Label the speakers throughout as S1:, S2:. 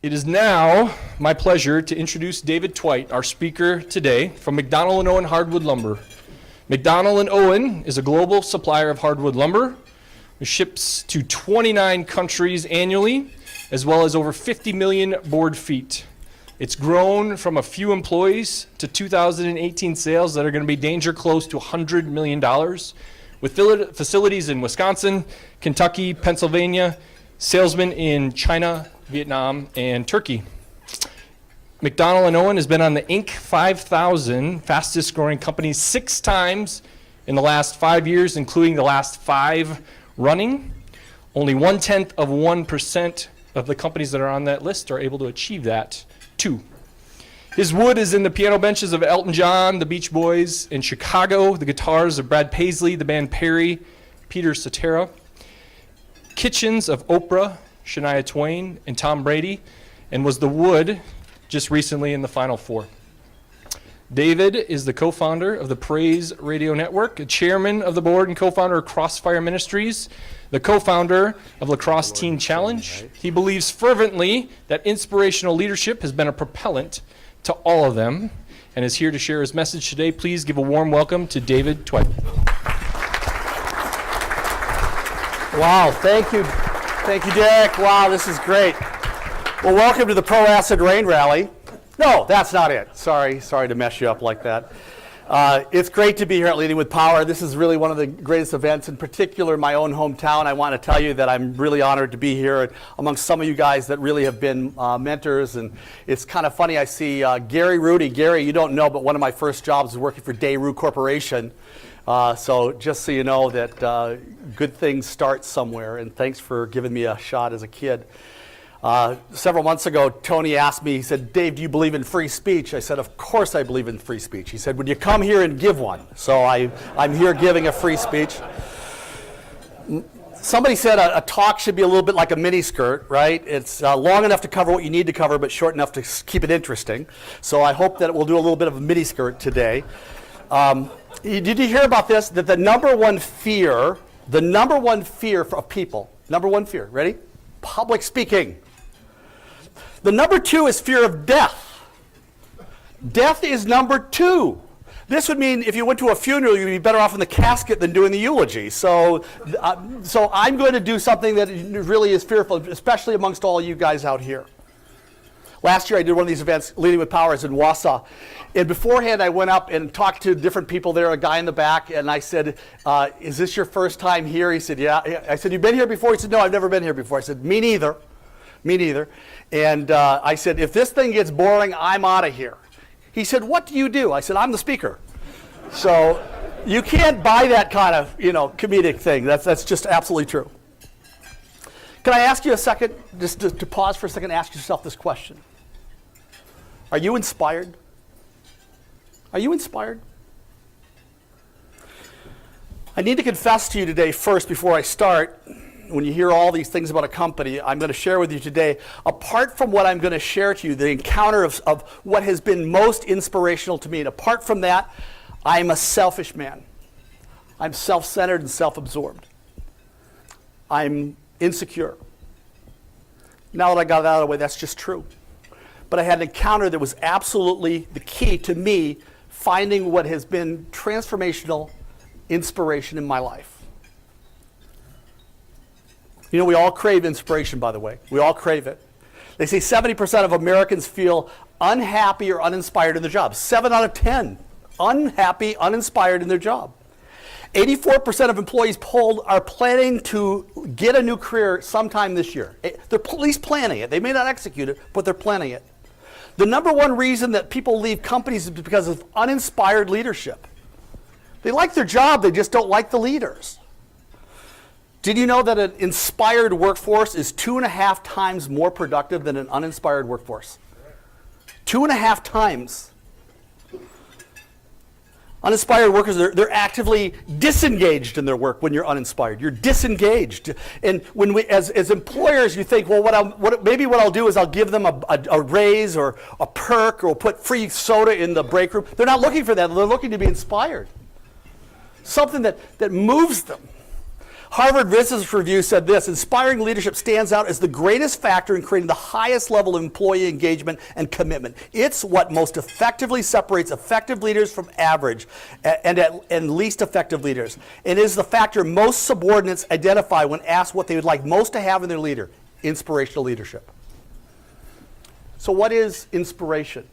S1: It is now my pleasure to introduce David Twite, our speaker today from McDonald & Owen Hardwood Lumber. McDonald & Owen is a global supplier of hardwood lumber. It ships to 29 countries annually, as well as over 50 million board feet. It's grown from a few employees to 2018 sales that are going to be danger close to $100 million, with facilities in Wisconsin, Kentucky, Pennsylvania, salesmen in China, Vietnam, and Turkey. McDonald & Owen has been on the Inc. 5000 fastest growing companies 6 times in the last 5 years, including the last 5 running. Only 0.1% of the companies that are on that list are able to achieve that too. His wood is in the piano benches of Elton John, the Beach Boys. In Chicago, the guitars of Brad Paisley, the band Perry, Peter Cetera. Kitchens of Oprah, Shania Twain, and Tom Brady, and was the wood just recently in the Final Four. David is the co-founder of the Praise Radio Network, a chairman of the board and co-founder of Crossfire Ministries, the co-founder of Lacrosse Teen Challenge. He believes fervently that inspirational leadership has been a propellant to all of them, and is here to share his message today. Please give a warm welcome to David Twite.
S2: Wow, thank you. Thank you, Derek. Wow, this is great. Well, welcome to the Pro Acid Rain Rally. No, that's not it. Sorry to mess you up like that. It's great to be here at Leading with Power. This is really one of the greatest events, in particular my own hometown. I want to tell you that I'm really honored to be here amongst some of you guys that really have been mentors. And it's kind of funny, I see Gary Rudy. Gary, you don't know, but one of my first jobs was working for Daewoo Corporation. So just so you know that good things start somewhere, and thanks for giving me a shot as a kid. Several months ago, Tony asked me, he said, "Dave, do you believe in free speech?" I said, "Of course I believe in free speech." He said, "Would you come here and give one?" So I'm here giving a free speech. Somebody said a talk should be a little bit like a mini skirt, right? It's long enough to cover what you need to cover, but short enough to keep it interesting. So I hope that we'll do a little bit of a mini skirt today. Did you hear about this? That the number one fear of people, number one fear, ready? Public speaking. The number 2 is fear of death. Death is number 2. This would mean if you went to a funeral, you'd be better off in the casket than doing the eulogy. So I'm going to do something that really is fearful, especially amongst all you guys out here. Last year I did one of these events, Leading with Power, in Wausau. And beforehand I went up and talked to different people there, a guy in the back, and I said, "Is this your first time here?" He said, "Yeah." I said, "You've been here before?" He said, "No, I've never been here before." I said, "Me neither. Me neither." And I said, "If this thing gets boring, I'm out of here." He said, "What do you do?" I said, "I'm the speaker." So you can't buy that kind of, comedic thing. That's just absolutely true. Can I ask you a second, just to pause for a second and ask yourself this question? Are you inspired? Are you inspired? I need to confess to you today first before I start. When you hear all these things about a company, I'm going to share with you today, apart from what I'm going to share to you, the encounter of what has been most inspirational to me. And apart from that, I'm a selfish man. I'm self-centered and self-absorbed. I'm insecure. Now that I got that out of the way, that's just true. But I had an encounter that was absolutely the key to me finding what has been transformational inspiration in my life. We all crave inspiration, by the way. We all crave it. They say 70% of Americans feel unhappy or uninspired in their job. 7 out of 10 unhappy, uninspired in their job. 84% of employees polled are planning to get a new career sometime this year. They're at least planning it. They may not execute it, but they're planning it. The number one reason that people leave companies is because of uninspired leadership. They like their job, they just don't like the leaders. Did you know that an inspired workforce is 2.5 times more productive than an uninspired workforce? 2.5 times. Uninspired workers, they're actively disengaged in their work when you're uninspired. You're disengaged. And when we, as employers, you think, well, maybe what I'll do is I'll give them a raise or a perk, or we'll put free soda in the break room. They're not looking for that. They're looking to be inspired. Something that moves them. Harvard Business Review said this: inspiring leadership stands out as the greatest factor in creating the highest level of employee engagement and commitment. It's what most effectively separates effective leaders from average and least effective leaders. It is the factor most subordinates identify when asked what they would like most to have in their leader: inspirational leadership. So what is inspiration?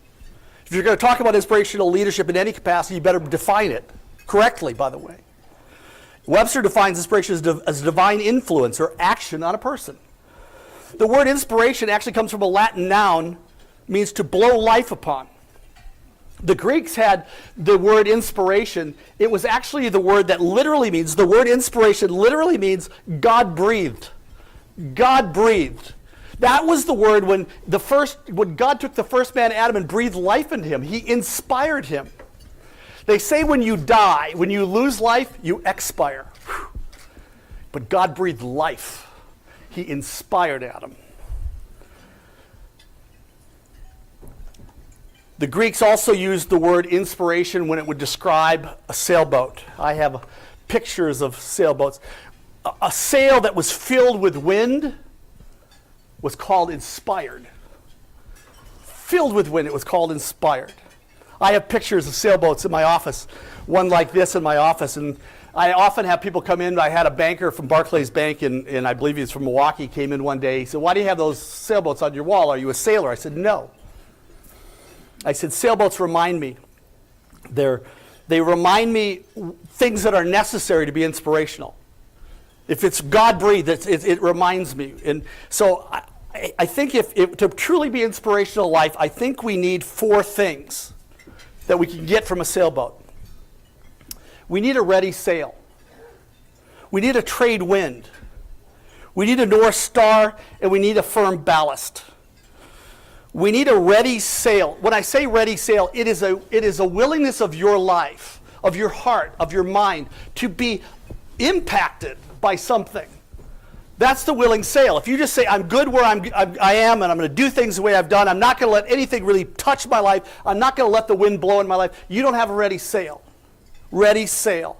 S2: If you're going to talk about inspirational leadership in any capacity, you better define it correctly, by the way. Webster defines inspiration as divine influence or action on a person. The word inspiration actually comes from a Latin noun, means to blow life upon. The Greeks had the word inspiration. It was actually the word that literally means, the word inspiration literally means God breathed. God breathed. That was the word when God took the first man, Adam, and breathed life into him. He inspired him. They say when you die, when you lose life, you expire. But God breathed life. He inspired Adam. The Greeks also used the word inspiration when it would describe a sailboat. I have pictures of sailboats. A sail that was filled with wind was called inspired. Filled with wind, it was called inspired. I have pictures of sailboats in my office, one like this in my office, and I often have people come in. I had a banker from Barclays Bank, and I believe he's from Milwaukee, came in one day. He said, "Why do you have those sailboats on your wall? Are you a sailor?" I said, "No." I said, "Sailboats remind me. They remind me things that are necessary to be inspirational. If it's God-breathed, it reminds me." And so I think if to truly be inspirational life, I think we need 4 things that we can get from a sailboat. We need a ready sail. We need a trade wind. We need a North Star, and we need a firm ballast. We need a ready sail. When I say ready sail, it is a willingness of your life, of your heart, of your mind, to be impacted by something. That's the willing sail. If you just say, "I'm good where I am, and I'm going to do things the way I've done. I'm not going to let anything really touch my life. I'm not going to let the wind blow in my life," you don't have a ready sail. Ready sail.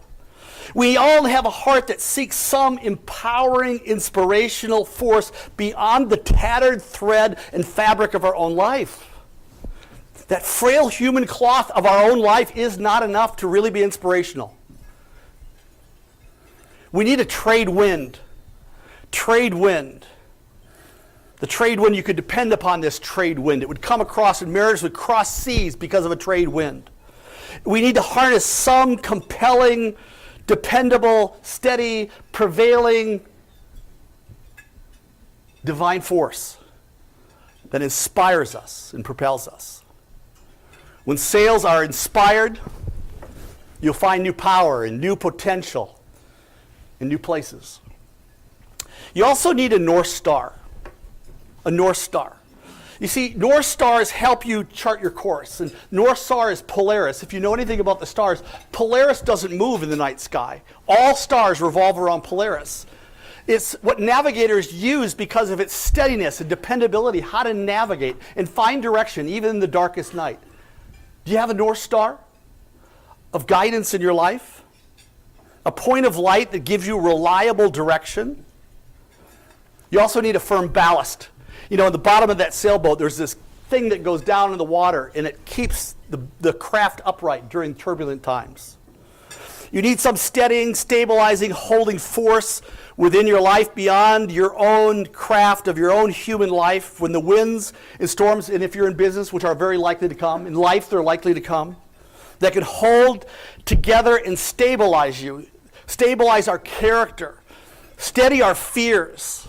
S2: We all have a heart that seeks some empowering, inspirational force beyond the tattered thread and fabric of our own life. That frail human cloth of our own life is not enough to really be inspirational. We need a trade wind. Trade wind. The trade wind, you could depend upon this trade wind. It would come across, and marriages would cross seas because of a trade wind. We need to harness some compelling, dependable, steady, prevailing, divine force that inspires us and propels us. When sails are inspired, you'll find new power and new potential in new places. You also need a North Star. A North Star. You see, North Stars help you chart your course. And North Star is Polaris. If you know anything about the stars, Polaris doesn't move in the night sky. All stars revolve around Polaris. It's what navigators use because of its steadiness and dependability, how to navigate and find direction even in the darkest night. Do you have a North Star of guidance in your life? A point of light that gives you reliable direction? You also need a firm ballast. You know, at the bottom of that sailboat, there's this thing that goes down in the water, and it keeps the craft upright during turbulent times. You need some steadying, stabilizing, holding force within your life beyond your own craft of your own human life when the winds and storms, and if you're in business, which are very likely to come, in life they're likely to come, that can hold together and stabilize you, stabilize our character, steady our fears.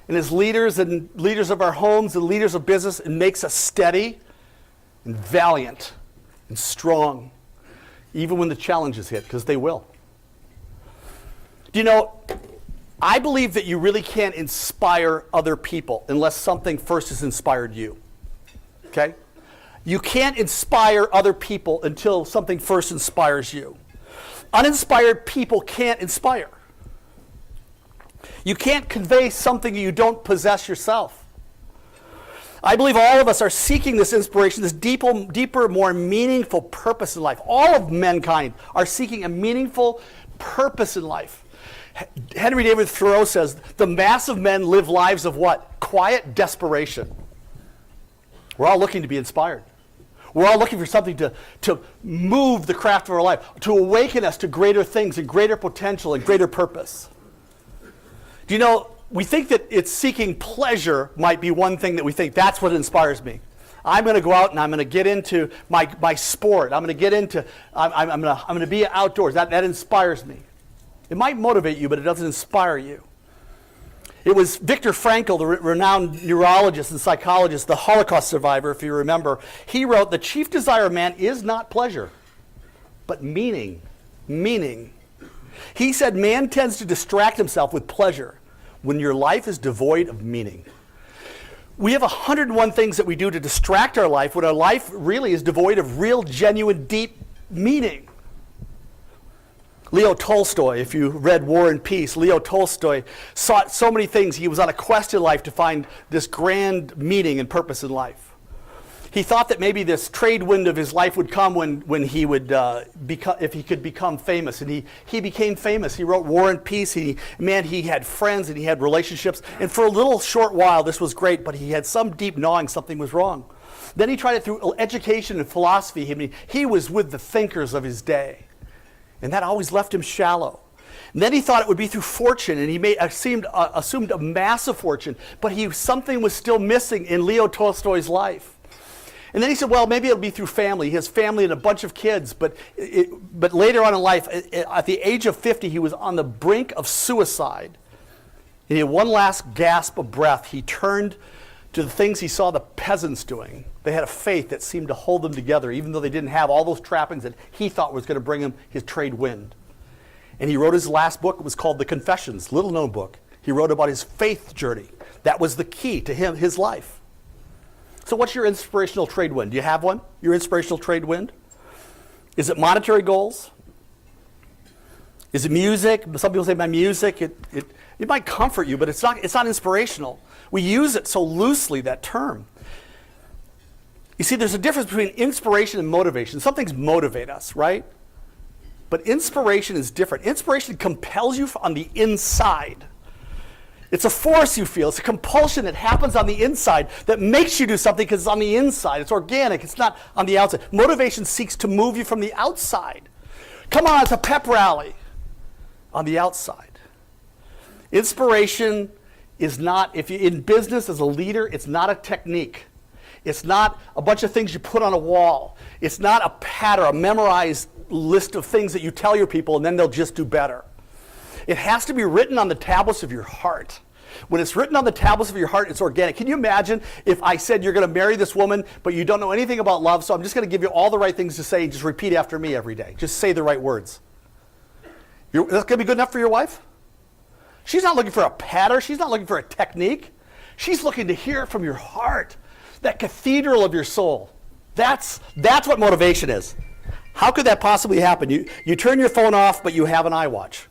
S2: And as leaders of our homes and leaders of business, it makes us steady and valiant and strong, even when the challenges hit, because they will. Do you know, I believe that you really can't inspire other people unless something first has inspired you. Okay? You can't inspire other people until something first inspires you. Uninspired people can't inspire. You can't convey something you don't possess yourself. I believe all of us are seeking this inspiration, this deeper, more meaningful purpose in life. All of mankind are seeking a meaningful purpose in life. Henry David Thoreau says, the mass of men live lives of what? Quiet desperation. We're all looking to be inspired. We're all looking for something to move the craft of our life, to awaken us to greater things and greater potential and greater purpose. Do you know, we think that it's seeking pleasure might be one thing that we think, that's what inspires me. I'm going to go out and I'm going to get into my sport. I'm going to get into, I'm going to be outdoors. That inspires me. It might motivate you, but it doesn't inspire you. It was Viktor Frankl, the renowned neurologist and psychologist, the Holocaust survivor, if you remember. He wrote, the chief desire of man is not pleasure, but meaning. Meaning. He said man tends to distract himself with pleasure when your life is devoid of meaning. We have 101 things that we do to distract our life when our life really is devoid of real, genuine, deep meaning. Leo Tolstoy, if you read War and Peace, Leo Tolstoy sought so many things. He was on a quest in life to find this grand meaning and purpose in life. He thought that maybe this trade wind of his life would come when he would if he could become famous. And he became famous. He wrote War and Peace. He had friends and he had relationships. And for a little short while, this was great, but he had some deep gnawing something was wrong. Then he tried it through education and philosophy. I mean, he was with the thinkers of his day. And that always left him shallow. And then he thought it would be through fortune, and he assumed a massive fortune, but something was still missing in Leo Tolstoy's life. And then he said, well, maybe it'll be through family. He has family and a bunch of kids, but later on in life, at the age of 50, he was on the brink of suicide. And he had one last gasp of breath. He turned to the things he saw the peasants doing. They had a faith that seemed to hold them together, even though they didn't have all those trappings that he thought was going to bring him his trade wind. And he wrote his last book. It was called The Confessions, little known book. He wrote about his faith journey. That was the key to his life. So what's your inspirational trade wind? Do you have one? Your inspirational trade wind? Is it monetary goals? Is it music? Some people say my music. It might comfort you, but it's not inspirational. We use it so loosely, that term. You see, there's a difference between inspiration and motivation. Some things motivate us, right? But inspiration is different. Inspiration compels you on the inside. It's a force you feel. It's a compulsion that happens on the inside that makes you do something because it's on the inside. It's organic. It's not on the outside. Motivation seeks to move you from the outside. Come on, it's a pep rally on the outside. Inspiration is not, if you're in business as a leader, it's not a technique. It's not a bunch of things you put on a wall. It's not a pattern, a memorized list of things that you tell your people and then they'll just do better. It has to be written on the tablets of your heart. When it's written on the tablets of your heart, it's organic. Can you imagine if I said you're going to marry this woman, but you don't know anything about love, so I'm just going to give you all the right things to say and just repeat after me every day. Just say the right words. That's going to be good enough for your wife? She's not looking for a pattern. She's not looking for a technique. She's looking to hear it from your heart, that cathedral of your soul. That's what motivation is. How could that possibly happen? You turn your phone off, but you have an iWatch.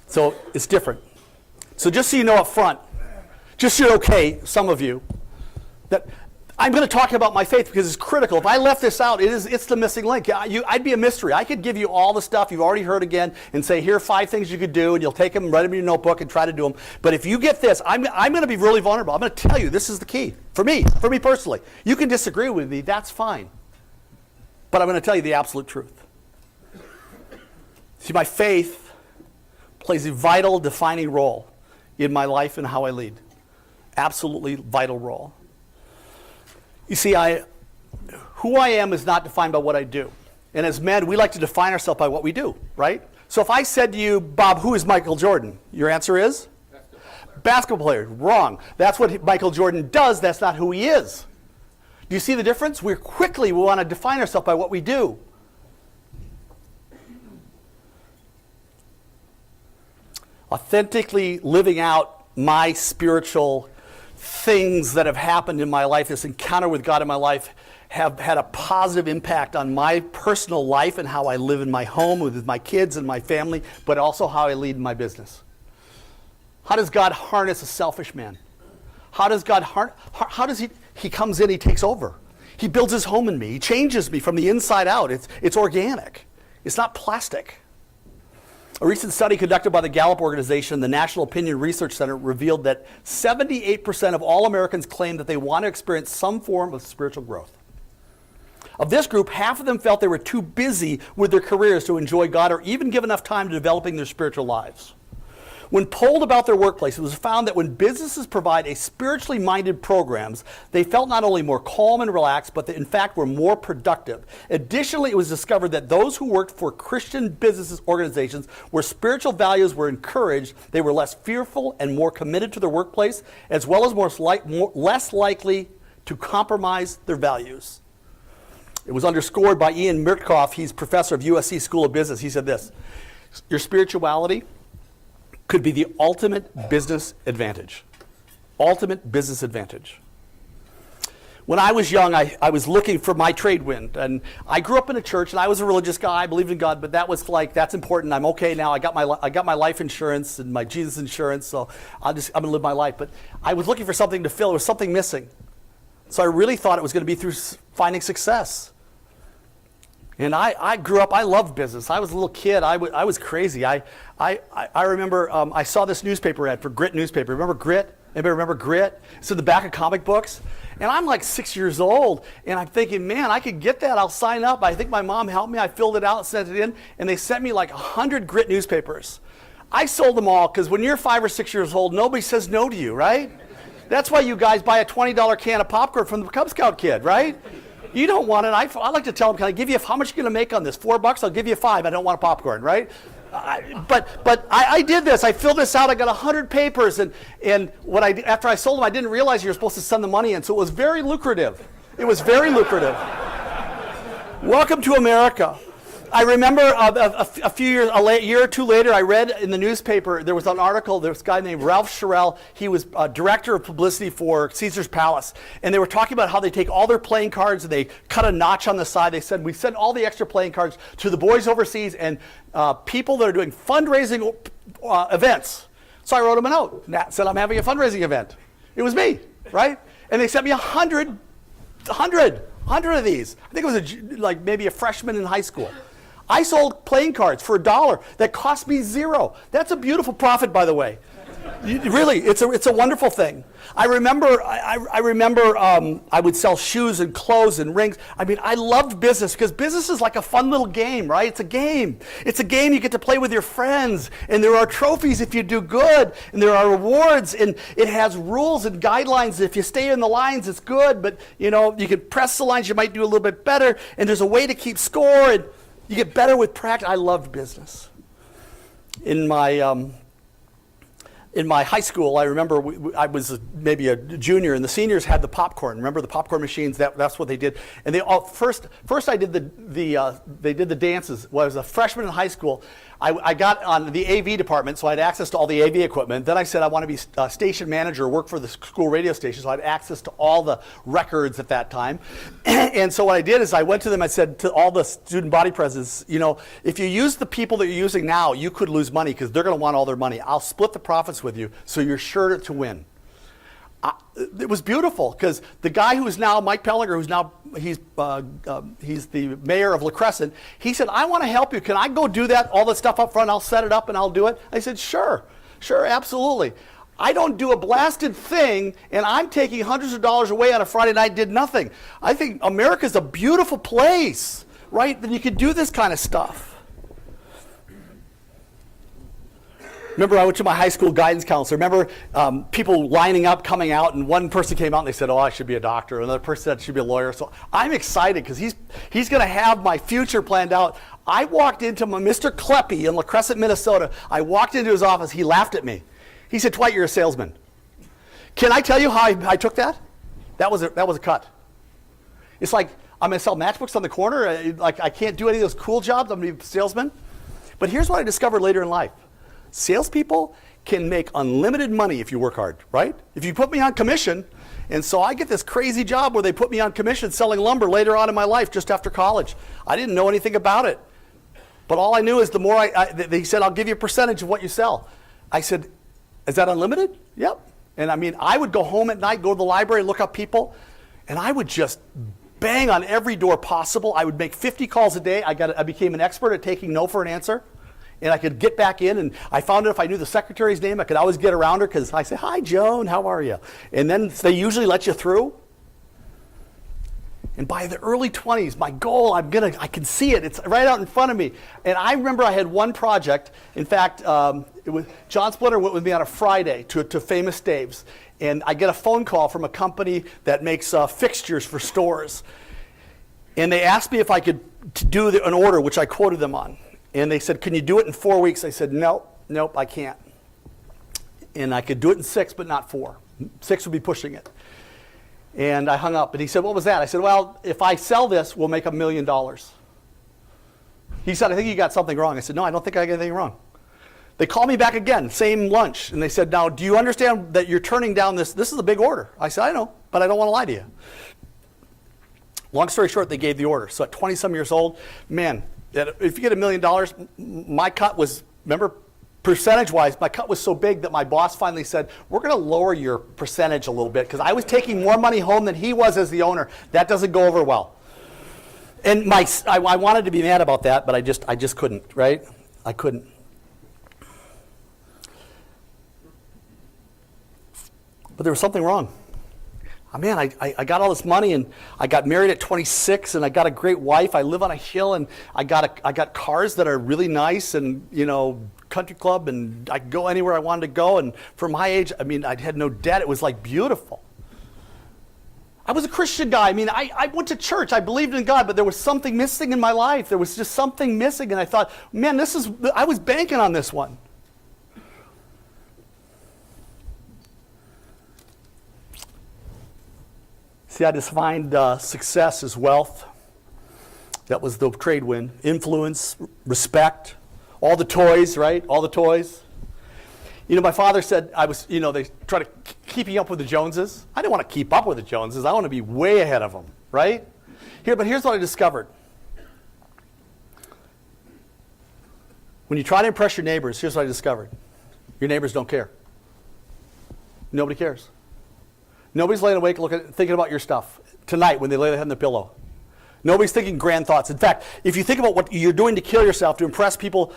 S2: So it's different. So just so you know up front, just so you're okay, some of you, that I'm going to talk about my faith because it's critical. If I left this out, it's the missing link. I'd be a mystery. I could give you all the stuff you've already heard again and say, here are 5 things you could do, and you'll take them, write them in your notebook, and try to do them. But if you get this, I'm going to be really vulnerable. I'm going to tell you this is the key. For me personally. You can disagree with me. That's fine. But I'm going to tell you the absolute truth. See, my faith plays a vital, defining role in my life and how I lead. Absolutely vital role. You see, who I am is not defined by what I do. And as men, we like to define ourselves by what we do, right? So if I said to you, Bob, who is Michael Jordan? Your answer is? Basketball player. Wrong. That's what Michael Jordan does. That's not who he is. Do you see the difference? We want to define ourselves by what we do. Authentically living out my spiritual things that have happened in my life, this encounter with God in my life, have had a positive impact on my personal life and how I live in my home with my kids and my family, but also how I lead my business. How does God harness a selfish man? How does God he comes in, he takes over. He builds his home in me. He changes me from the inside out. It's organic. It's not plastic. A recent study conducted by the Gallup organization, the National Opinion Research Center, revealed that 78% of all Americans claim that they want to experience some form of spiritual growth. Of this group, half of them felt they were too busy with their careers to enjoy God or even give enough time to developing their spiritual lives. When polled about their workplace, it was found that when businesses provide a spiritually minded programs, they felt not only more calm and relaxed, but that in fact were more productive. Additionally, it was discovered that those who worked for Christian business organizations where spiritual values were encouraged, they were less fearful and more committed to their workplace, as well as less likely to compromise their values. It was underscored by Ian Mirkoff. He's professor of USC School of Business. He said this: your spirituality could be the ultimate business advantage. Ultimate business advantage. When I was young, I was looking for my trade wind. And I grew up in a church, and I was a religious guy. I believed in God, but that was like, that's important. I'm okay now. I got my life insurance and my Jesus insurance, so I'm going to live my life. But I was looking for something to fill. There was something missing. So I really thought it was going to be through finding success. And I grew up, I loved business. I was a little kid. I was crazy. I remember I saw this newspaper ad for Grit newspaper. Remember Grit? Anybody remember Grit? It's in the back of comic books. And I'm like 6 years old, and I'm thinking, man, I could get that. I'll sign up. I think my mom helped me. I filled it out, sent it in, and they sent me like 100 Grit newspapers. I sold them all because when you're 5 or 6 years old, nobody says no to you, right? That's why you guys buy a $20 can of popcorn from the Cub Scout kid, right? You don't want it. I like to tell them, can I give you, how much are you going to make on this? $4? I'll give you $5. I don't want a popcorn, right? But I did this. I filled this out. I got 100 papers. And after I sold them, I didn't realize you were supposed to send the money in. So it was very lucrative. It was very lucrative. Welcome to America. I remember a few years, a year or two later, I read in the newspaper, there was an article, there was a guy named Ralph Sherrill. He was director of publicity for Caesar's Palace. And they were talking about how they take all their playing cards and they cut a notch on the side. They said, we send all the extra playing cards to the boys overseas and people that are doing fundraising events. So I wrote them a note. Nat said, I'm having a fundraising event. It was me, right? And they sent me 100 of these. I think it was like maybe a freshman in high school. I sold playing cards for $1 that cost me $0. That's a beautiful profit, by the way. Really, it's a wonderful thing. I remember I would sell shoes and clothes and rings. I mean, I loved business because business is like a fun little game, right? It's a game. It's a game you get to play with your friends, and there are trophies if you do good, and there are rewards, and it has rules and guidelines. If you stay in the lines, it's good, but you can press the lines, you might do a little bit better, and there's a way to keep score, and you get better with practice. I loved business. In my high school, I remember I was maybe a junior, and the seniors had the popcorn. Remember the popcorn machines? That's what they did. And they all first I did they did the dances. When I was a freshman in high school, I got on the AV department, so I had access to all the AV equipment. Then I said I want to be a station manager, work for the school radio station, so I had access to all the records at that time. And so what I did is I went to them. I said to all the student body presidents, if you use the people that you're using now, you could lose money because they're going to want all their money. I'll split the profits with you, so you're sure to win. It was beautiful because the guy who's now Mike Pellinger, who's now he's the mayor of La Crescent. He said, "I want to help you. Can I go do that? All the stuff up front, I'll set it up and I'll do it." I said, "Sure, absolutely." I don't do a blasted thing, and I'm taking hundreds of dollars away on a Friday night. Did nothing. I think America's a beautiful place, right? That you can do this kind of stuff. Remember, I went to my high school guidance counselor. Remember people lining up, coming out, and one person came out and they said, "Oh, I should be a doctor." Another person said, "I should be a lawyer." So I'm excited because he's going to have my future planned out. I walked into Mr. Kleppe in La Crescent, Minnesota. I walked into his office. He laughed at me. He said, "Twite, you're a salesman." Can I tell you how I took that? That was a cut. It's like I'm going to sell matchbooks on the corner. Like I can't do any of those cool jobs. I'm going to be a salesman. But here's what I discovered later in life. Salespeople can make unlimited money if you work hard, right? If you put me on commission, and so I get this crazy job where they put me on commission selling lumber later on in my life just after college. I didn't know anything about it. But all I knew is the more they said, "I'll give you a percentage of what you sell." I said, "Is that unlimited?" "Yep." And I mean, I would go home at night, go to the library, look up people, and I would just bang on every door possible. I would make 50 calls a day. I became an expert at taking no for an answer. And I could get back in, and I found out if I knew the secretary's name, I could always get around her because I say, "Hi, Joan, how are you?" And then they usually let you through. And by the early 20s, my goal, I can see it. It's right out in front of me. And I remember I had one project. In fact, it was John Splitter went with me on a Friday to Famous Dave's. And I get a phone call from a company that makes fixtures for stores. And they asked me if I could do an order, which I quoted them on. And they said, "Can you do it in 4 weeks?" I said, nope, I can't. And I could do it in 6, but not 4. 6 would be pushing it. And I hung up. And he said, "What was that?" I said, "Well, if I sell this, we'll make $1 million." He said, "I think you got something wrong." I said, "No, I don't think I got anything wrong." They called me back again, same lunch. And they said, "Now, do you understand that you're turning down this? This is a big order." I said, "I know, but I don't want to lie to you." Long story short, they gave the order. So at 20-some years old, man, if you get $1 million, my cut was, remember, percentage-wise, my cut was so big that my boss finally said, "We're going to lower your percentage a little bit," because I was taking more money home than he was as the owner. That doesn't go over well. And I wanted to be mad about that, but I just couldn't, right? I couldn't. But there was something wrong. Man, I got all this money, and I got married at 26, and I got a great wife. I live on a hill, and I got cars that are really nice, and country club, and I could go anywhere I wanted to go. And for my age, I had no debt. It was like beautiful. I was a Christian guy. I went to church. I believed in God, but there was something missing in my life. There was just something missing, and I thought, man, I was banking on this one. See, I defined success as wealth. That was the trade win. Influence, respect, all the toys, right? All the toys. My father said they try to keeping up with the Joneses. I didn't want to keep up with the Joneses. I want to be way ahead of them, right? But here's what I discovered. When you try to impress your neighbors, here's what I discovered. Your neighbors don't care. Nobody cares. Nobody's laying awake thinking about your stuff tonight when they lay their head on the pillow. Nobody's thinking grand thoughts. In fact, if you think about what you're doing to kill yourself, to impress people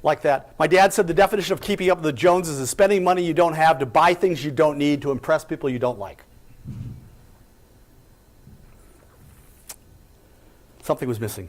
S2: like that. My dad said the definition of keeping up with the Joneses is spending money you don't have to buy things you don't need to impress people you don't like. Something was missing.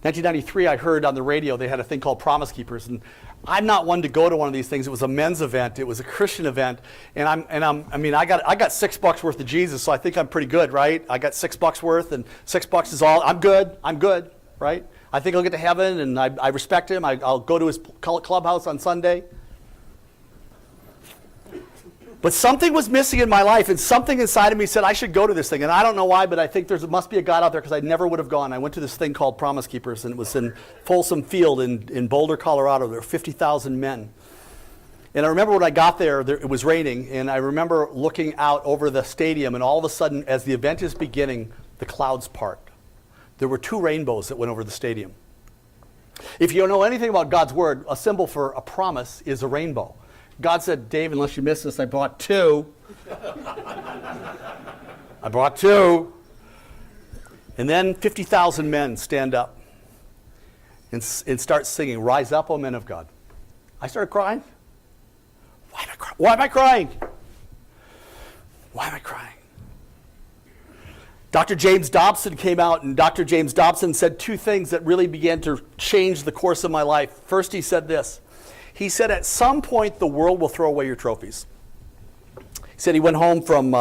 S2: 1993, I heard on the radio they had a thing called Promise Keepers, and I'm not one to go to one of these things. It was a men's event. It was a Christian event, and I got $6 worth of Jesus, so I think I'm pretty good, right? I got $6 worth, and $6 is all. I'm good, right? I think I'll get to heaven, and I respect him. I'll go to his clubhouse on Sunday. But something was missing in my life, and something inside of me said I should go to this thing. And I don't know why, but I think there must be a God out there, because I never would have gone. I went to this thing called Promise Keepers, and it was in Folsom Field in Boulder, Colorado. There were 50,000 men. And I remember when I got there, it was raining, and I remember looking out over the stadium, and all of a sudden, as the event is beginning, the clouds part. There were 2 rainbows that went over the stadium. If you don't know anything about God's word, a symbol for a promise is a rainbow. God said, "Dave, unless you miss this, I brought 2. I brought 2. And then 50,000 men stand up and start singing, "Rise up, O men of God." I started crying. Why am I crying? Why am I crying? Dr. James Dobson came out, and Dr. James Dobson said 2 things that really began to change the course of my life. First, he said this. He said, at some point, the world will throw away your trophies. He said he went home from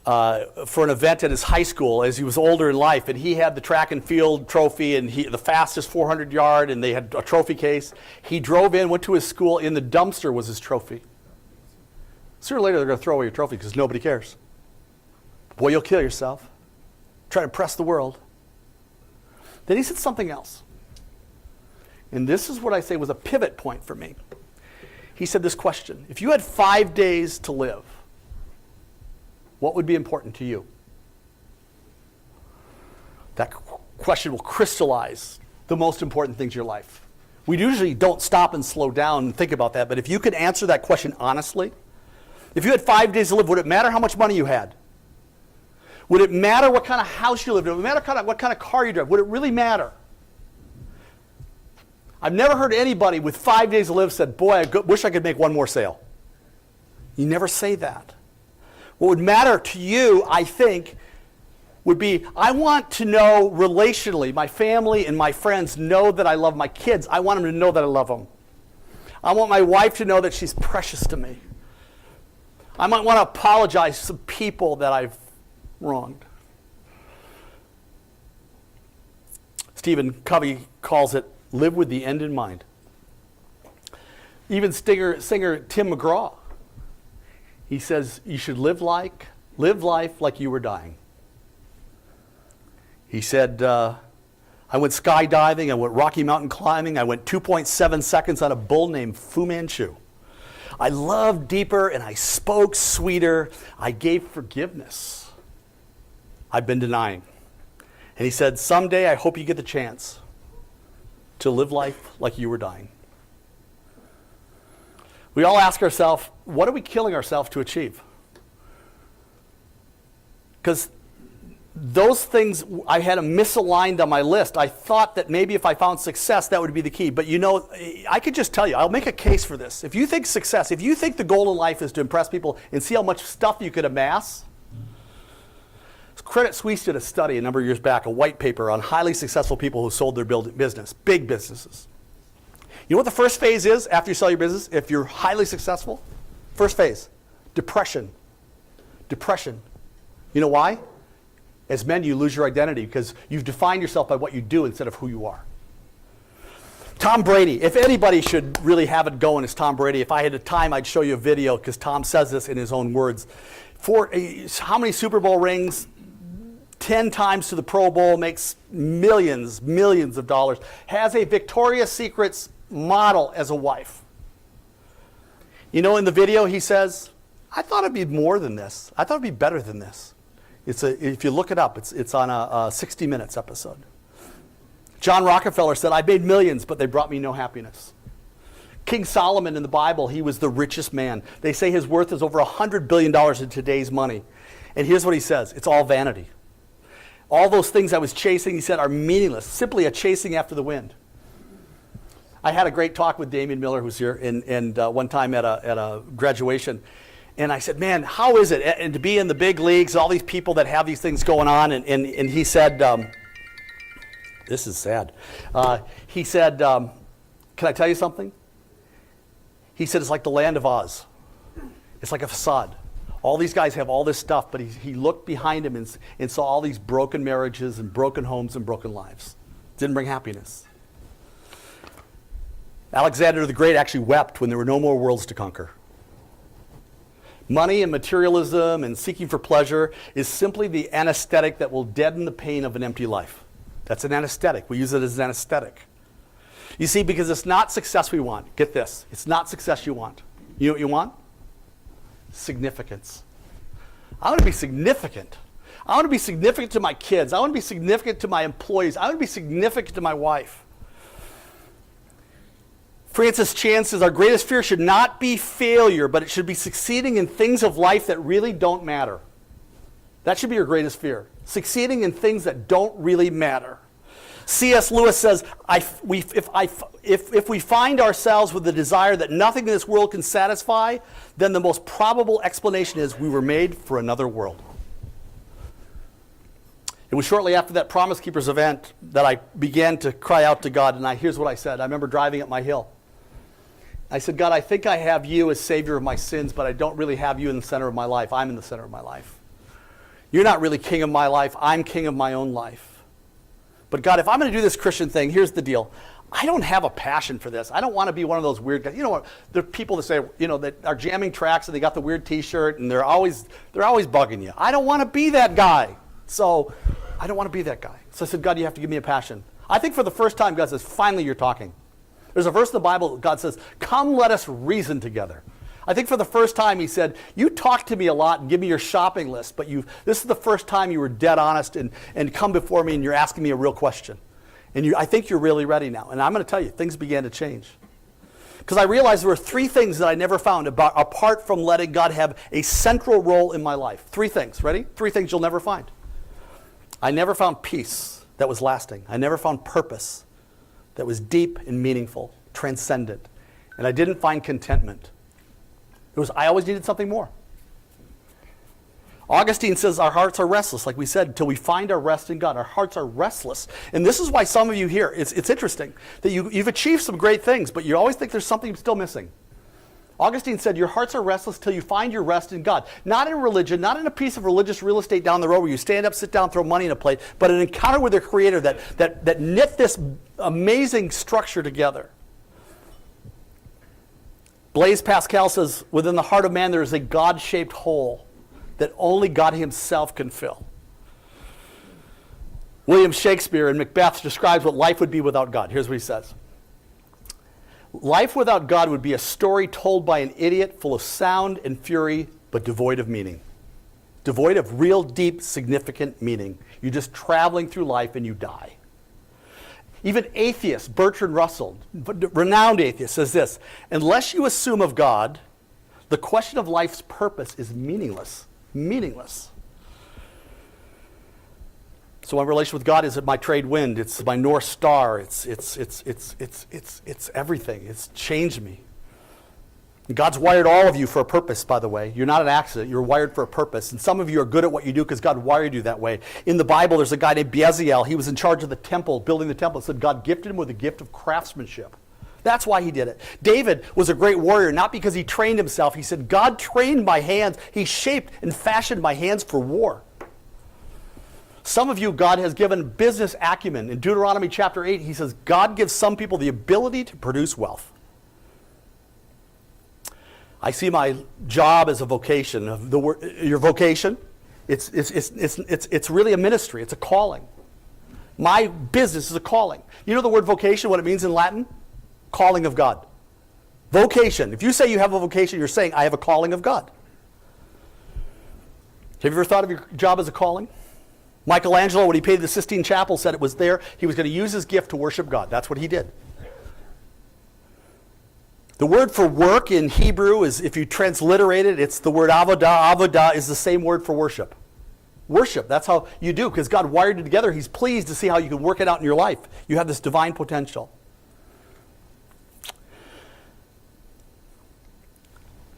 S2: for an event at his high school as he was older in life, and he had the track and field trophy and the fastest 400-yard, and they had a trophy case. He drove in, went to his school, in the dumpster was his trophy. Sooner or later, they're going to throw away your trophy because nobody cares. Boy, you'll kill yourself. Try to impress the world. Then he said something else. And this is what I say was a pivot point for me. He said this question: if you had 5 days to live, what would be important to you? That question will crystallize the most important things in your life. We usually don't stop and slow down and think about that, but if you could answer that question honestly, if you had 5 days to live, would it matter how much money you had? Would it matter what kind of house you live in? Would it matter what kind of car you drive? Would it really matter? I've never heard anybody with 5 days to live said, boy, I wish I could make one more sale. You never say that. What would matter to you, I think, would be, I want to know relationally, my family and my friends know that I love my kids. I want them to know that I love them. I want my wife to know that she's precious to me. I might want to apologize to some people that I've wronged. Stephen Covey calls it, live with the end in mind. Even singer Tim McGraw, he says you should live life like you were dying. He said, I went skydiving, I went Rocky Mountain climbing, I went 2.7 seconds on a bull named Fu Manchu. I loved deeper and I spoke sweeter. I gave forgiveness. I've been denying. And he said, someday I hope you get the chance to live life like you were dying. We all ask ourselves, what are we killing ourselves to achieve? Because those things, I had them misaligned on my list. I thought that maybe if I found success, that would be the key. But you know, I could just tell you, I'll make a case for this. If you think success, if you think the goal in life is to impress people and see how much stuff you could amass, Credit Suisse did a study a number of years back, a white paper on highly successful people who sold their business, big businesses. You know what the first phase is after you sell your business, if you're highly successful? First phase, depression. Depression. You know why? As men, you lose your identity because you've defined yourself by what you do instead of who you are. Tom Brady, if anybody should really have it going, it's Tom Brady. If I had the time, I'd show you a video because Tom says this in his own words. How many Super Bowl rings? 10 times to the Pro Bowl, makes millions of dollars, has a Victoria's Secret's model as a wife. You know, in the video he says, I thought it'd be more than this. I thought it'd be better than this. If you look it up, it's on a 60 Minutes episode. John Rockefeller said, I made millions, but they brought me no happiness. King Solomon in the Bible, he was the richest man. They say his worth is over $100 billion in today's money. And here's what he says, it's all vanity. All those things I was chasing, he said, are meaningless, simply a chasing after the wind. I had a great talk with Damian Miller, who's here, and one time at a graduation. And I said, man, how is it and to be in the big leagues, all these people that have these things going on? And he said, this is sad. He said, can I tell you something? He said, it's like the land of Oz. It's like a facade. All these guys have all this stuff, but he looked behind him and saw all these broken marriages and broken homes and broken lives. Didn't bring happiness. Alexander the Great actually wept when there were no more worlds to conquer. Money and materialism and seeking for pleasure is simply the anesthetic that will deaden the pain of an empty life. That's an anesthetic. We use it as an anesthetic. You see, because it's not success we want. Get this. It's not success you want. You know what you want? Significance. I want to be significant. I want to be significant to my kids. I want to be significant to my employees. I want to be significant to my wife. Francis Chan says our greatest fear should not be failure, but it should be succeeding in things of life that really don't matter. That should be your greatest fear. Succeeding in things that don't really matter. C.S. Lewis says, if we find ourselves with the desire that nothing in this world can satisfy, then the most probable explanation is we were made for another world. It was shortly after that Promise Keepers event that I began to cry out to God, and here's what I said. I remember driving up my hill. I said, God, I think I have you as Savior of my sins, but I don't really have you in the center of my life. I'm in the center of my life. You're not really king of my life. I'm king of my own life. But God, if I'm going to do this Christian thing, here's the deal. I don't have a passion for this. I don't want to be one of those weird guys. You know what? There are people that say, you know, that are jamming tracks and they got the weird T-shirt and they're always bugging you. I don't want to be that guy. So I don't want to be that guy. So I said, God, you have to give me a passion. I think for the first time, God says, finally you're talking. There's a verse in the Bible, God says, come let us reason together. I think for the first time he said, you talk to me a lot and give me your shopping list, but this is the first time you were dead honest and come before me and you're asking me a real question. And I think you're really ready now. And I'm going to tell you, things began to change. Because I realized there were three things that I never found apart from letting God have a central role in my life. Three things. Ready? Three things you'll never find. I never found peace that was lasting. I never found purpose that was deep and meaningful, transcendent. And I didn't find contentment. I always needed something more. Augustine says our hearts are restless, like we said, until we find our rest in God. Our hearts are restless. And this is why some of you here, it's interesting that you've achieved some great things, but you always think there's something still missing. Augustine said your hearts are restless till you find your rest in God. Not in religion, not in a piece of religious real estate down the road where you stand up, sit down, throw money in a plate, but an encounter with their Creator that knit this amazing structure together. Blaise Pascal says, within the heart of man there is a God-shaped hole that only God himself can fill. William Shakespeare in Macbeth describes what life would be without God. Here's what he says. Life without God would be a story told by an idiot full of sound and fury, but devoid of meaning. Devoid of real, deep, significant meaning. You're just traveling through life and you die. Even atheists, Bertrand Russell, renowned atheist, says this: unless you assume of God, the question of life's purpose is meaningless. Meaningless. So my relation with God is my trade wind. It's my North Star. It's everything. It's changed me. And God's wired all of you for a purpose, by the way. You're not an accident. You're wired for a purpose. And some of you are good at what you do because God wired you that way. In the Bible, there's a guy named Bezalel. He was in charge of the temple, building the temple. It said God gifted him with a gift of craftsmanship. That's why he did it. David was a great warrior, not because he trained himself. He said, God trained my hands. He shaped and fashioned my hands for war. Some of you, God has given business acumen. In Deuteronomy chapter 8, he says, God gives some people the ability to produce wealth. I see my job as a vocation. Your vocation, it's really a ministry. It's a calling. My business is a calling. You know the word vocation, what it means in Latin? Calling of God. Vocation. If you say you have a vocation, you're saying, I have a calling of God. Have you ever thought of your job as a calling? Michelangelo, when he painted the Sistine Chapel, said it was there. He was going to use his gift to worship God. That's what he did. The word for work in Hebrew is, if you transliterate it, it's the word avodah. Avodah is the same word for worship. Worship, that's how you do, because God wired you together. He's pleased to see how you can work it out in your life. You have this divine potential.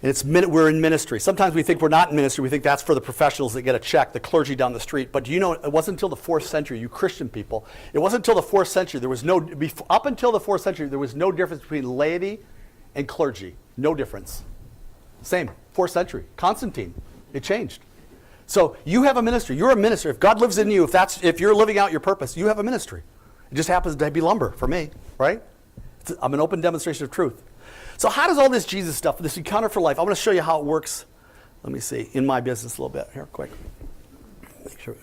S2: And we're in ministry. Sometimes we think we're not in ministry. We think that's for the professionals that get a check, the clergy down the street. But do you know, it wasn't until the 4th century, you Christian people, it wasn't until the 4th century, up until the 4th century, there was no difference between laity and clergy. No difference. Same, 4th century. Constantine, it changed. So you have a ministry. You're a minister. If God lives in you, if you're living out your purpose, you have a ministry. It just happens to be lumber for me, right? I'm an open demonstration of truth. So how does all this Jesus stuff, this encounter for life, I want to show you how it works. Let me see, in my business a little bit here, quick. Make sure.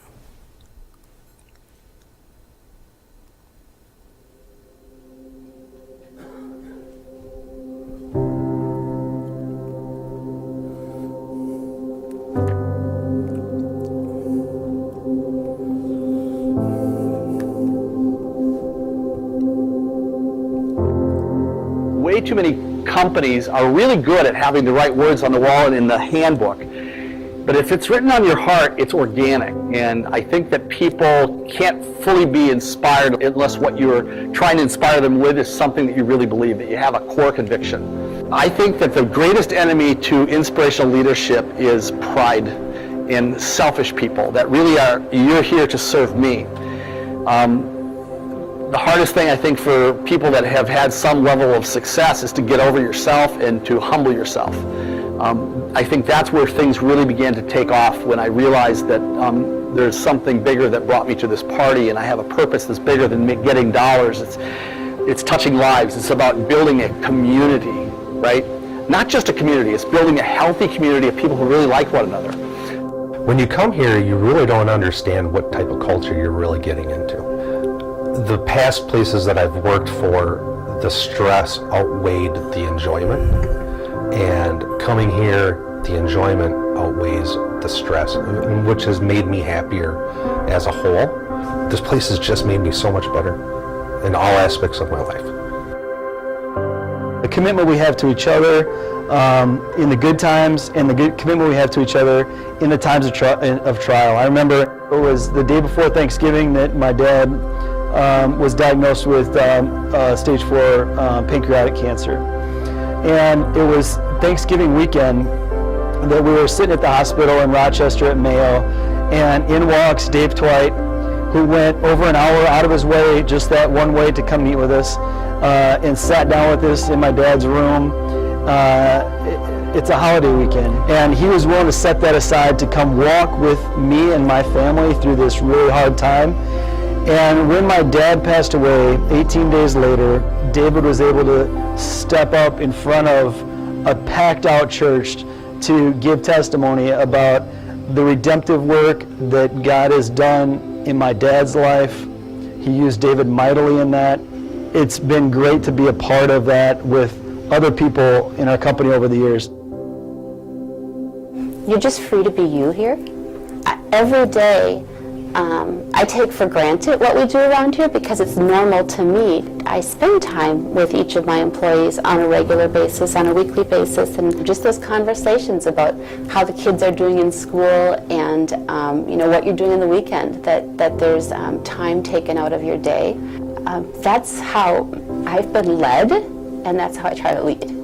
S2: Way too many companies are really good at having the right words on the wall and in the handbook. But if it's written on your heart, it's organic. And I think that people can't fully be inspired unless what you're trying to inspire them with is something that you really believe, that you have a core conviction. I think that the greatest enemy to inspirational leadership is pride and selfish people that really are, you're here to serve me. The hardest thing, I think, for people that have had some level of success is to get over yourself and to humble yourself. I think that's where things really began to take off, when I realized that there's something bigger that brought me to this party, and I have a purpose that's bigger than getting dollars. It's touching lives. It's about building a community, right? Not just a community. It's building a healthy community of people who really like one another.
S3: When you come here, you really don't understand what type of culture you're really getting into. The past places that I've worked for, the stress outweighed the enjoyment. And coming here, the enjoyment outweighs the stress, which has made me happier as a whole. This place has just made me so much better in all aspects of my life.
S4: The commitment we have to each other in the good times, and the good commitment we have to each other in the times of trial. I remember It was the day before Thanksgiving that my dad was diagnosed with stage 4 pancreatic cancer. And it was Thanksgiving weekend that we were sitting at the hospital in Rochester at Mayo, and in walks Dave Twite, who went over an hour out of his way, just that one way, to come meet with us, and sat down with us in my dad's room. It's a holiday weekend, and he was willing to set that aside to come walk with me and my family through this really hard time. And when my dad passed away 18 days later, David was able to step up in front of a packed out church to give testimony about the redemptive work that God has done in my dad's life. He used David mightily in that. It's been great to be a part of that with other people in our company over the years.
S5: You're just free to be you here. Every day, I take for granted what we do around here because it's normal to me. I spend time with each of my employees on a regular basis, on a weekly basis, and just those conversations about how the kids are doing in school and what you're doing in the weekend, that there's time taken out of your day. That's how I've been led, and that's how I try to lead.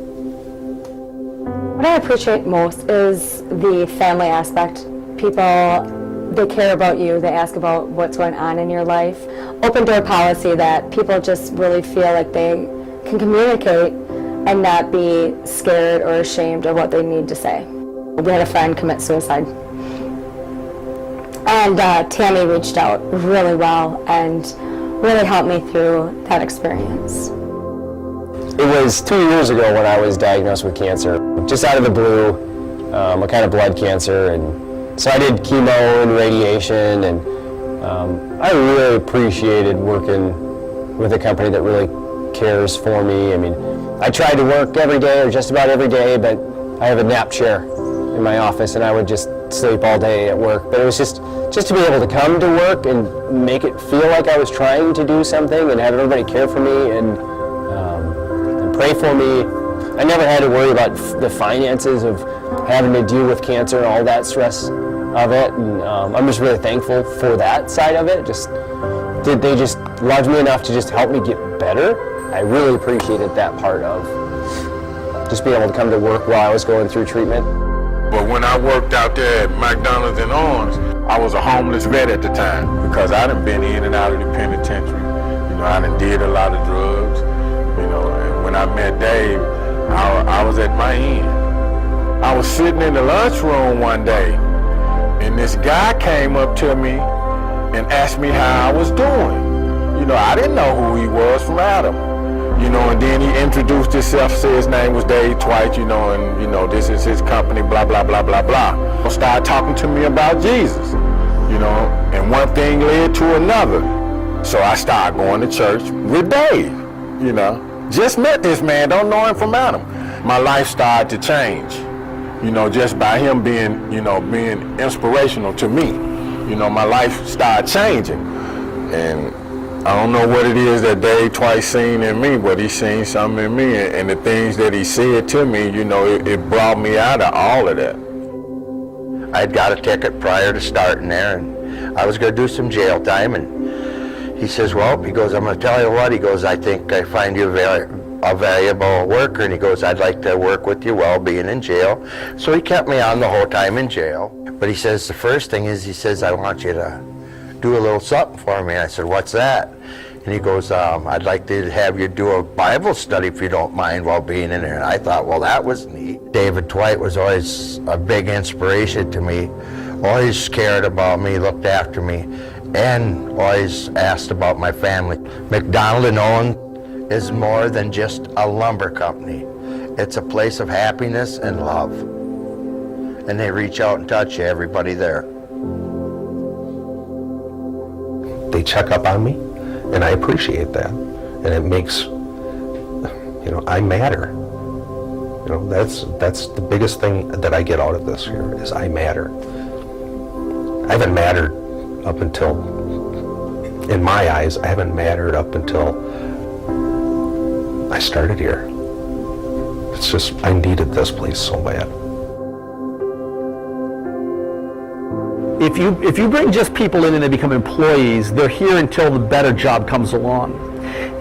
S6: What I appreciate most is the family aspect. People, they care about you, they ask about what's going on in your life. Open door policy, that people just really feel like they can communicate and not be scared or ashamed of what they need to say. We had a friend commit suicide, and Tammy reached out really well and really helped me through that experience.
S7: It was 2 years ago when I was diagnosed with cancer, just out of the blue, a kind of blood cancer, and so I did chemo and radiation, and I really appreciated working with a company that really cares for me. I mean, I tried to work every day or just about every day, but I have a nap chair in my office and I would just sleep all day at work. But it was just to be able to come to work and make it feel like I was trying to do something and have everybody care for me and pray for me. I never had to worry about the finances of having to deal with cancer and all that stress of it, and I'm just really thankful for that side of it. They just loved me enough to just help me get better. I really appreciated that part of just being able to come to work while I was going through treatment.
S8: But when I worked out there at McDonald's in Orange, I was a homeless vet at the time because I done been in and out of the penitentiary. I done did a lot of drugs, and when I met Dave, I was at my end. I was sitting in the lunchroom one day, and this guy came up to me and asked me how I was doing. I didn't know who he was from Adam. And then he introduced himself, said his name was Dave Twite, and this is his company, blah, blah, blah, blah, blah. He started talking to me about Jesus, and one thing led to another. So I started going to church with Dave, Just met this man, don't know him from Adam. My life started to change, just by him being, being inspirational to me. My life started changing. And I don't know what it is that Dave Twice seen in me, but he seen something in me. And the things that he said to me, it brought me out of all of that.
S9: I'd got a ticket prior to starting there, and I was going to do some jail time. And he says, well, he goes, I'm going to tell you what, he goes, I think I find you a valuable worker, and he goes, I'd like to work with you while being in jail. So he kept me on the whole time in jail. But he says, the first thing is, he says, I want you to do a little something for me. I said, what's that? And he goes, I'd like to have you do a Bible study if you don't mind while being in there. And I thought, well, that was neat. David Twite was always a big inspiration to me, always cared about me, looked after me, and always asked about my family. McDonald and Owen is more than just a lumber company. It's a place of happiness and love. And they reach out and touch everybody there.
S3: They check up on me, and I appreciate that. And it makes, I matter. That's the biggest thing that I get out of this here, is I matter. I haven't mattered up until, in my eyes, I haven't mattered up until I started here. It's just, I needed this place so bad.
S2: If you bring just people in and they become employees, they're here until the better job comes along.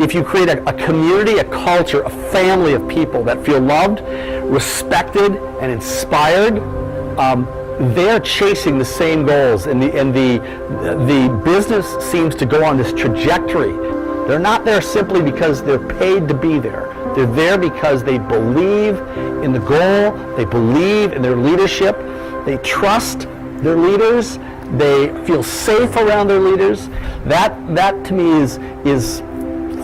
S2: If you create a community, a culture, a family of people that feel loved, respected, and inspired, they're chasing the same goals, and the business seems to go on this trajectory. They're not there simply because they're paid to be there. They're there because they believe in the goal, they believe in their leadership, they trust their leaders, they feel safe around their leaders. That to me is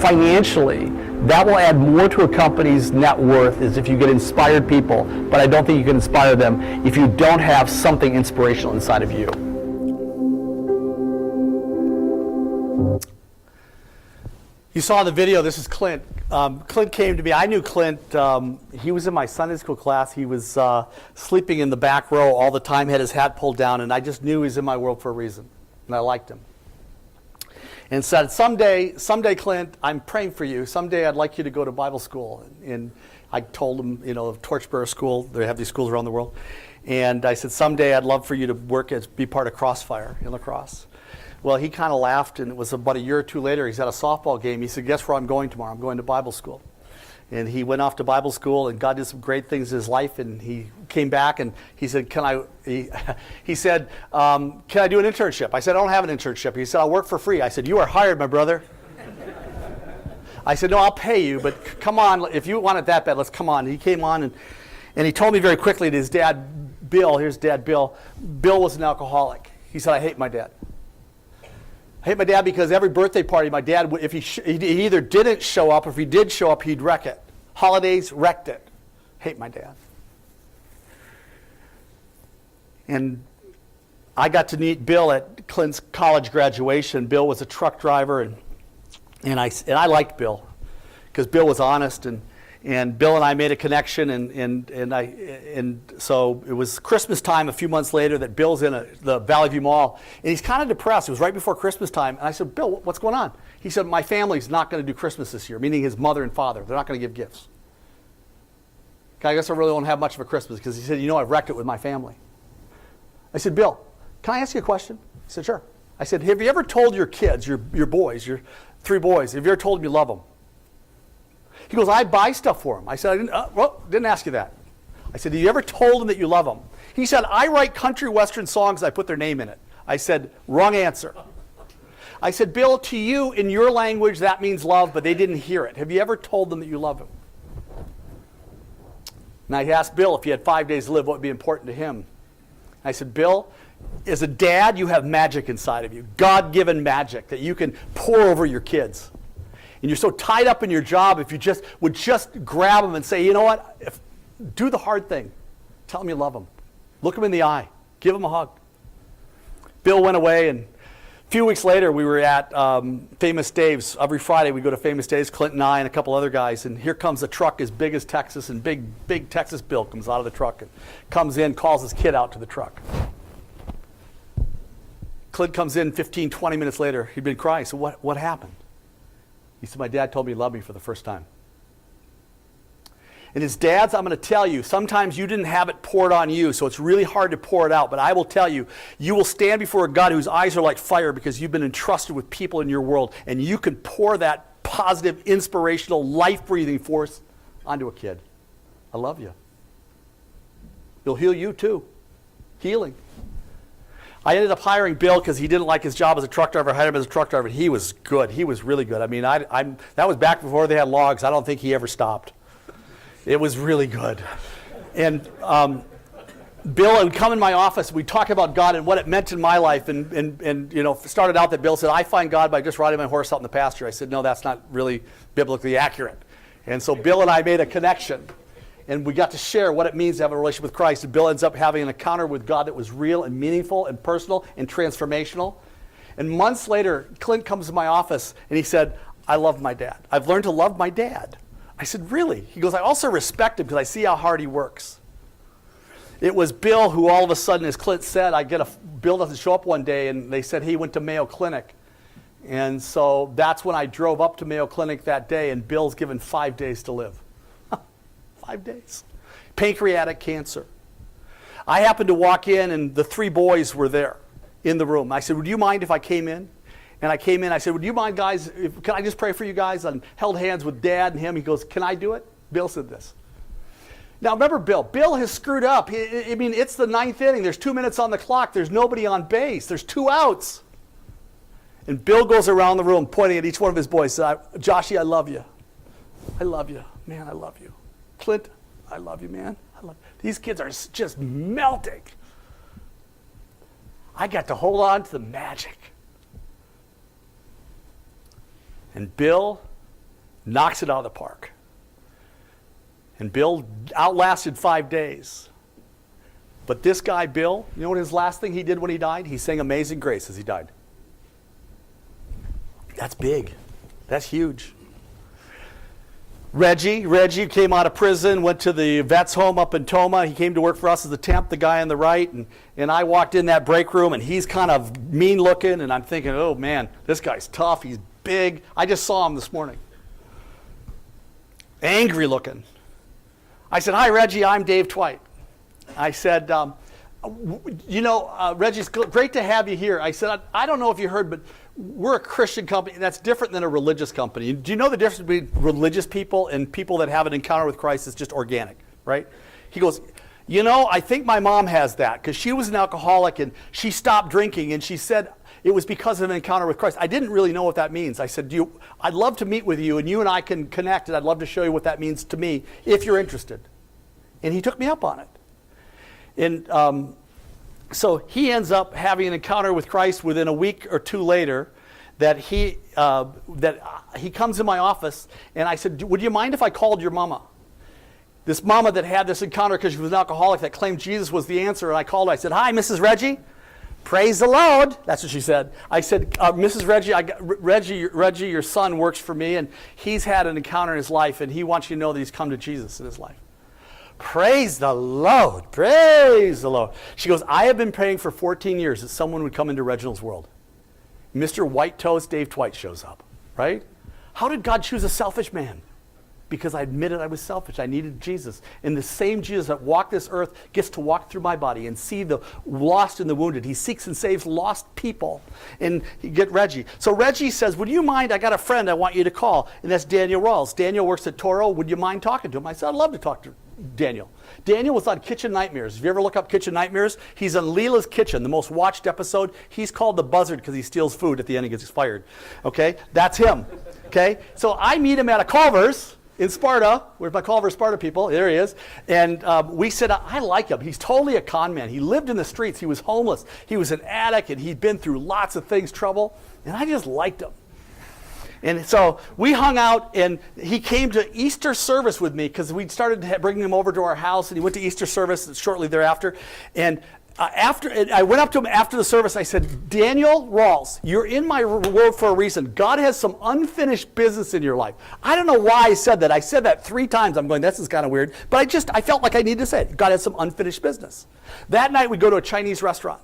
S2: financially, that will add more to a company's net worth is if you get inspired people, but I don't think you can inspire them if you don't have something inspirational inside of you. You saw the video, this is Clint. Clint came to me, I knew Clint, he was in my Sunday school class, he was sleeping in the back row all the time, had his hat pulled down, and I just knew he was in my world for a reason, and I liked him. And said, someday, Clint, I'm praying for you. Someday I'd like you to go to Bible school. And I told him, of Torchbearer School. They have these schools around the world. And I said, someday I'd love for you to be part of Crossfire in lacrosse. Well, he kind of laughed, and it was about a year or two later. He's at a softball game. He said, guess where I'm going tomorrow? I'm going to Bible school. And he went off to Bible school, and God did some great things in his life. And he came back, and he said, he said, can I do an internship? I said, I don't have an internship. He said, I'll work for free. I said, you are hired, my brother. I said, no, I'll pay you, but come on. If you want it that bad, let's come on. And he came on, and he told me very quickly that his dad, Bill, here's Dad Bill. Bill was an alcoholic. He said, I hate my dad. I hate my dad because every birthday party, my dad, if he either didn't show up, or if he did show up, he'd wreck it. Holidays, wrecked it. Hate my dad. And I got to meet Bill at Clint's college graduation. Bill was a truck driver, and I liked Bill because Bill was honest, and Bill and I made a connection, and so it was Christmas time a few months later that Bill's in the Valley View Mall, and he's kind of depressed. It was right before Christmas time, and I said, Bill, what's going on? He said, my family's not going to do Christmas this year, meaning his mother and father. They're not going to give gifts. I guess I really won't have much of a Christmas, because he said, I've wrecked it with my family. I said, Bill, can I ask you a question? He said, sure. I said, have you ever told your kids, your boys, your 3 boys, have you ever told them you love them? He goes, I buy stuff for them. I said, didn't ask you that. I said, have you ever told them that you love them? He said, I write country western songs, I put their name in it. I said, wrong answer. I said, Bill, to you, in your language, that means love, but they didn't hear it. Have you ever told them that you love them? And I asked Bill if he had 5 days to live, what would be important to him? I said, Bill, as a dad, you have magic inside of you, God-given magic that you can pour over your kids. And you're so tied up in your job, if you would just grab them and say, you know what, do the hard thing. Tell them you love them. Look them in the eye. Give them a hug. Bill went away, and a few weeks later, we were at Famous Dave's. Every Friday, we go to Famous Dave's, Clint and I and a couple other guys, and here comes a truck as big as Texas, and big Texas Bill comes out of the truck and comes in, calls his kid out to the truck. Clint comes in 15, 20 minutes later. He'd been crying. So what happened? He said, my dad told me he loved me for the first time. And his dad's, I'm going to tell you, sometimes you didn't have it poured on you, so it's really hard to pour it out. But I will tell you, you will stand before a God whose eyes are like fire because you've been entrusted with people in your world, and you can pour that positive, inspirational, life-breathing force onto a kid. I love you. He'll heal you too. Healing. I ended up hiring Bill because he didn't like his job as a truck driver. I hired him as a truck driver. He was good. He was really good. I mean, that was back before they had logs. I don't think he ever stopped. It was really good. And Bill would come in my office. We'd talk about God and what it meant in my life. And started out that Bill said, I find God by just riding my horse out in the pasture. I said, no, that's not really biblically accurate. And so Bill and I made a connection. And we got to share what it means to have a relationship with Christ. And Bill ends up having an encounter with God that was real and meaningful and personal and transformational. And months later, Clint comes to my office and he said, I love my dad. I've learned to love my dad. I said, really? He goes, I also respect him because I see how hard he works. It was Bill who all of a sudden, as Clint said, Bill doesn't show up one day and they said he went to Mayo Clinic. And so that's when I drove up to Mayo Clinic that day and Bill's given 5 days to live. 5 days. Pancreatic cancer. I happened to walk in and the 3 boys were there. in the room. I said, would you mind if I came in? And I came in, I said, would you mind, guys, can I just pray for you guys? I held hands with Dad and him. He goes, can I do it? Bill said this. Now remember Bill. Bill has screwed up. I mean, it's the 9th inning. There's 2 minutes on the clock. There's nobody on base. There's 2 outs. And Bill goes around the room pointing at each one of his boys. Said, Joshy, I love you. I love you. Man, I love you. Clint, I love you, man. I love you. These kids are just melting. I got to hold on to the magic. And Bill knocks it out of the park. And Bill outlasted 5 days. But this guy, Bill, you know what his last thing he did when he died? He sang Amazing Grace as he died. That's big. That's huge. Reggie came out of prison, went to the vet's home up in Toma. He came to work for us as a temp, the guy on the right. And I walked in that break room, and he's kind of mean looking. And I'm thinking, oh, man, this guy's tough. He's big. I just saw him this morning. Angry looking. I said, hi, Reggie, I'm Dave Twite. I said, Reggie, it's great to have you here. I said, I don't know if you heard, but we're a Christian company. That's different than a religious company. Do you know the difference between religious people and people that have an encounter with Christ is just organic, right? He goes, I think my mom has that because she was an alcoholic and she stopped drinking and she said it was because of an encounter with Christ. I didn't really know what that means. I said, I'd love to meet with you and you and I can connect and I'd love to show you what that means to me if you're interested. And he took me up on it. And so he ends up having an encounter with Christ within a week or 2 later that he comes in my office and I said, would you mind if I called your mama? This mama that had this encounter because she was an alcoholic that claimed Jesus was the answer. And I called her. I said, hi, Mrs. Reggie. Praise the Lord. That's what she said. I said, Mrs. Reggie, Reggie, your son works for me and he's had an encounter in his life and he wants you to know that he's come to Jesus in his life. Praise the Lord. Praise the Lord. She goes, I have been praying for 14 years that someone would come into Reginald's world. Mr. White Toast Dave Twite shows up, right? How did God choose a selfish man? Because I admitted I was selfish. I needed Jesus. And the same Jesus that walked this earth gets to walk through my body and see the lost and the wounded. He seeks and saves lost people. And you get Reggie. So Reggie says, would you mind? I got a friend I want you to call. And that's Daniel Rawls. Daniel works at Toro. Would you mind talking to him? I said, I'd love to talk to Daniel. Daniel was on Kitchen Nightmares. If you ever look up Kitchen Nightmares, he's on Leela's Kitchen, the most watched episode. He's called the Buzzard because he steals food at the end and gets fired. Okay? That's him. Okay? So I meet him at a Culver's in Sparta. Where's my Culver's Sparta people? There he is. And we said, I like him. He's totally a con man. He lived in the streets. He was homeless. He was an addict, and he'd been through lots of things, trouble. And I just liked him. And so we hung out, and he came to Easter service with me because we started bringing him over to our house, and he went to Easter service shortly thereafter. And I went up to him after the service. I said, Daniel Rawls, you're in my world for a reason. God has some unfinished business in your life. I don't know why I said that. I said that 3 times. I'm going, this is kind of weird. But I felt like I needed to say it. God has some unfinished business. That night we go to a Chinese restaurant.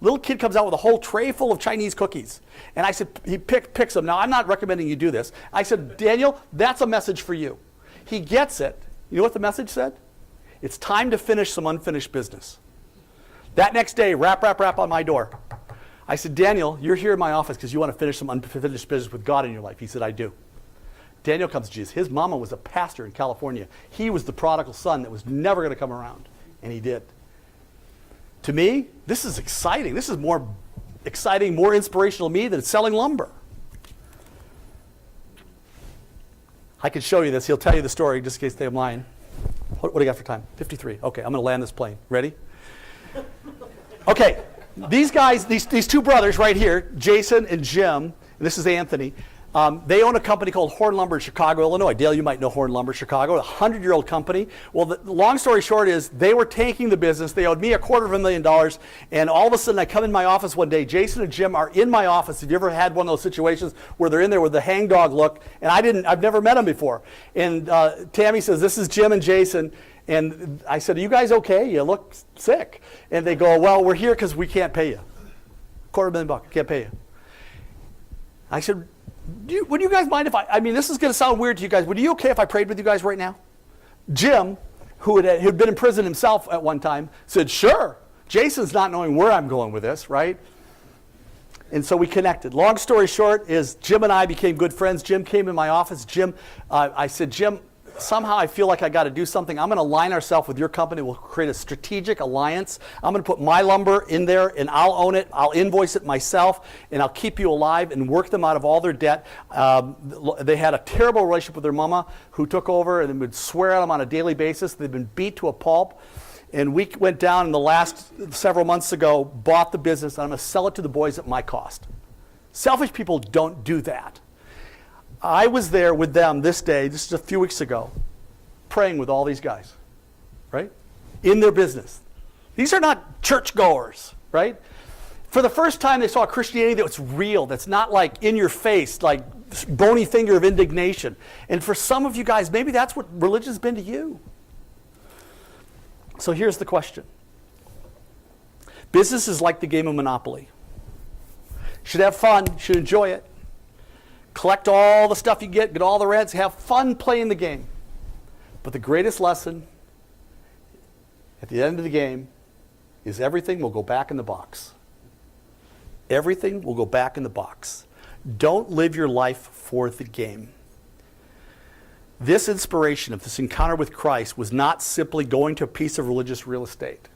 S2: Little kid comes out with a whole tray full of Chinese cookies. And I said, he picks them. Now, I'm not recommending you do this. I said, Daniel, that's a message for you. He gets it. You know what the message said? It's time to finish some unfinished business. That next day, rap on my door. I said, Daniel, you're here in my office because you want to finish some unfinished business with God in your life. He said, I do. Daniel comes to Jesus. His mama was a pastor in California. He was the prodigal son that was never going to come around. And he did. To me, this is exciting. This is more exciting, more inspirational to me than selling lumber. I could show you this. He'll tell you the story just in case they have mine. What do you got for time? 53. Okay, I'm going to land this plane. Ready? Okay, these guys, these 2 brothers right here, Jason and Jim, and this is Anthony, they own a company called Horn Lumber in Chicago, Illinois. Dale, you might know Horn Lumber, Chicago, a 100-year-old company. Well, the long story short is they were tanking the business. They owed me $250,000, and all of a sudden I come in my office one day. Jason and Jim are in my office. Have you ever had one of those situations where they're in there with the hangdog look? And I've never met them before. And Tammy says, this is Jim and Jason. And I said, are you guys okay? You look sick. And they go, well, we're here because we can't pay you. $250,000, can't pay you. I said, would you guys mind if I mean, this is going to sound weird to you guys. Would you okay if I prayed with you guys right now? Jim, who had been in prison himself at one time, said, sure. Jason's not knowing where I'm going with this, right? And so we connected. Long story short is Jim and I became good friends. Jim came in my office. I said, Jim, somehow I feel like I got to do something. I'm going to align ourselves with your company. We'll create a strategic alliance. I'm going to put my lumber in there, and I'll own it. I'll invoice it myself, and I'll keep you alive and work them out of all their debt. They had a terrible relationship with their mama who took over and would swear at them on a daily basis. They've been beat to a pulp. And we went down in the last several months ago, bought the business, and I'm going to sell it to the boys at my cost. Selfish people don't do that. I was there with them this day, just a few weeks ago, praying with all these guys, right? In their business. These are not churchgoers, right? For the first time, they saw Christianity that was real, that's not like in your face, like bony finger of indignation. And for some of you guys, maybe that's what religion's been to you. So here's the question. Business is like the game of Monopoly. You should have fun, you should enjoy it. Collect all the stuff you get all the rents, have fun playing the game. But the greatest lesson at the end of the game is everything will go back in the box. Everything will go back in the box. Don't live your life for the game. This inspiration of this encounter with Christ was not simply going to a piece of religious real estate.